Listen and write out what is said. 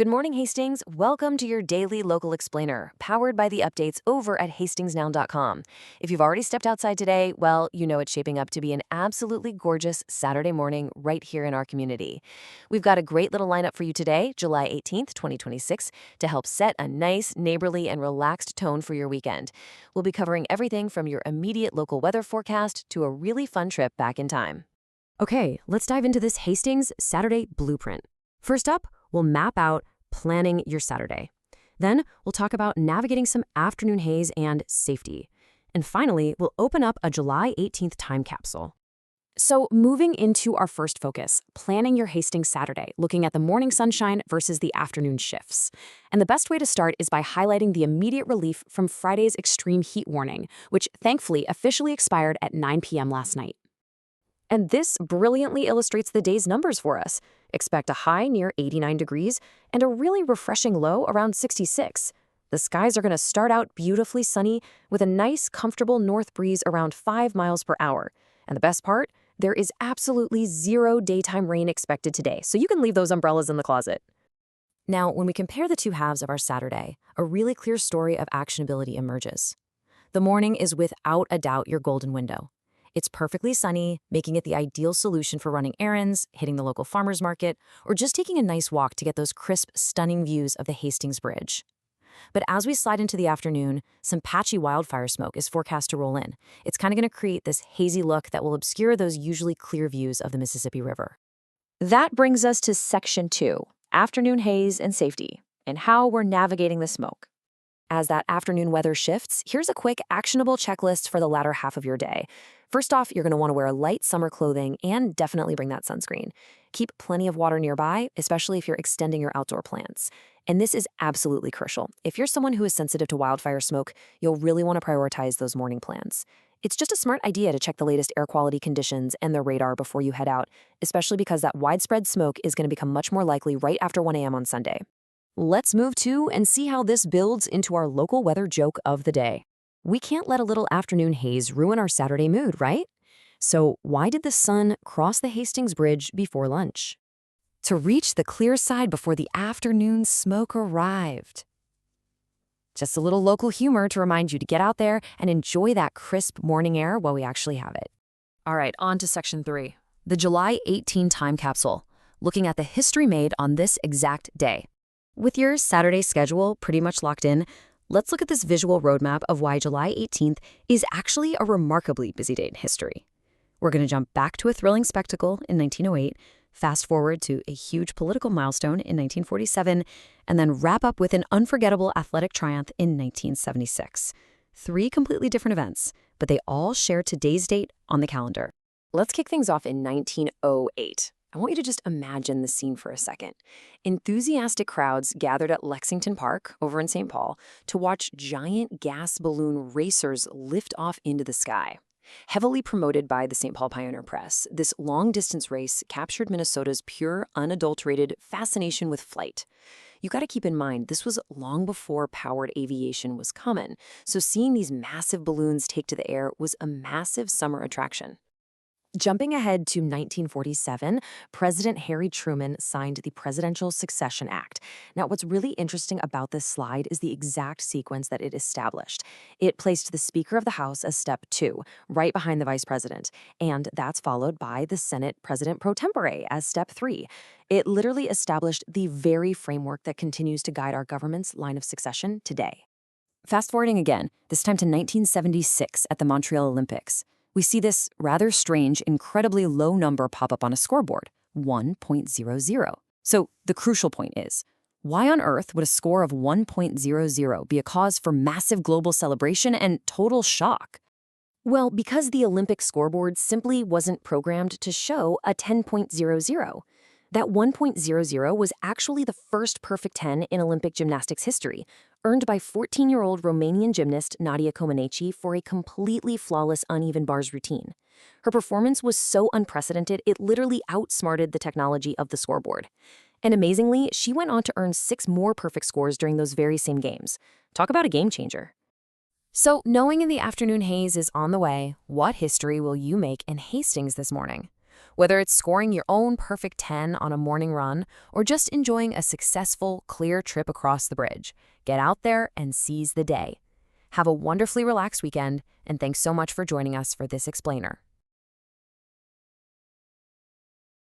Good morning, Hastings. Welcome to your daily local explainer, powered by the updates over at hastingsnow.com. If you've already stepped outside today, well, you know it's shaping up to be an absolutely gorgeous Saturday morning right here in our community. We've got a great little lineup for you today, July 18th, 2026, to help set a nice, neighborly, and relaxed tone for your weekend. We'll be covering everything from your immediate local weather forecast to a really fun trip back in time. Okay, let's dive into this Hastings Saturday blueprint. First up, we'll map out planning your Saturday. Then we'll talk about navigating some afternoon haze and safety. And finally, we'll open up a July 18th time capsule. So moving into our first focus, planning your Hastings Saturday, looking at the morning sunshine versus the afternoon shifts. And the best way to start is by highlighting the immediate relief from Friday's extreme heat warning, which thankfully officially expired at 9 p.m. last night. And this brilliantly illustrates the day's numbers for us. Expect a high near 89 degrees and a really refreshing low around 66. The skies are going to start out beautifully sunny with a nice, comfortable north breeze around 5 miles per hour. And the best part? There is absolutely zero daytime rain expected today, so you can leave those umbrellas in the closet. Now, when we compare the two halves of our Saturday, a really clear story of actionability emerges. The morning is without a doubt your golden window. It's perfectly sunny, making it the ideal solution for running errands, hitting the local farmer's market, or just taking a nice walk to get those crisp, stunning views of the Hastings Bridge. But as we slide into the afternoon, some patchy wildfire smoke is forecast to roll in. It's kind of going to create this hazy look that will obscure those usually clear views of the Mississippi River. That brings us to Section 2, Afternoon Haze and Safety, and how we're navigating the smoke. As that afternoon weather shifts, here's a quick, actionable checklist for the latter half of your day. First off, you're going to want to wear light summer clothing and definitely bring that sunscreen. Keep plenty of water nearby, especially if you're extending your outdoor plans. And this is absolutely crucial. If you're someone who is sensitive to wildfire smoke, you'll really want to prioritize those morning plans. It's just a smart idea to check the latest air quality conditions and the radar before you head out, especially because that widespread smoke is going to become much more likely right after 1 a.m. on Sunday. Let's move to and see how this builds into our local weather joke of the day. We can't let a little afternoon haze ruin our Saturday mood, right? So why did the sun cross the Hastings Bridge before lunch? To reach the clear side before the afternoon smoke arrived. Just a little local humor to remind you to get out there and enjoy that crisp morning air while we actually have it. All right, on to Section 3, the July 18 time capsule, looking at the history made on this exact day. With your Saturday schedule pretty much locked in, let's look at this visual roadmap of why July 18th is actually a remarkably busy date in history. We're going to jump back to a thrilling spectacle in 1908, fast forward to a huge political milestone in 1947, and then wrap up with an unforgettable athletic triumph in 1976. 3 completely different events, but they all share today's date on the calendar. Let's kick things off in 1908. I want you to just imagine the scene for a second. Enthusiastic crowds gathered at Lexington Park over in St. Paul to watch giant gas balloon racers lift off into the sky. Heavily promoted by the St. Paul Pioneer Press, this long-distance race captured Minnesota's pure, unadulterated fascination with flight. You got to keep in mind, this was long before powered aviation was common, so seeing these massive balloons take to the air was a massive summer attraction. Jumping ahead to 1947, President Harry Truman signed the Presidential Succession Act. Now, what's really interesting about this slide is the exact sequence that it established. It placed the Speaker of the House as step 2, right behind the Vice President, and that's followed by the Senate President pro tempore as step 3. It literally established the very framework that continues to guide our government's line of succession today. Fast forwarding again, this time to 1976 at the Montreal Olympics. We see this rather strange, incredibly low number pop up on a scoreboard, 1.00. So the crucial point is, why on earth would a score of 1.00 be a cause for massive global celebration and total shock? Well, because the Olympic scoreboard simply wasn't programmed to show a 10.00. That 1.00 was actually the first perfect 10 in Olympic gymnastics history, earned by 14-year-old Romanian gymnast Nadia Comăneci for a completely flawless uneven bars routine. Her performance was so unprecedented, it literally outsmarted the technology of the scoreboard. And amazingly, she went on to earn 6 more perfect scores during those very same games. Talk about a game changer. So, knowing in the afternoon haze is on the way, what history will you make in Hastings this morning? Whether it's scoring your own perfect 10 on a morning run or just enjoying a successful, clear trip across the bridge, get out there and seize the day. Have a wonderfully relaxed weekend, and thanks so much for joining us for this explainer.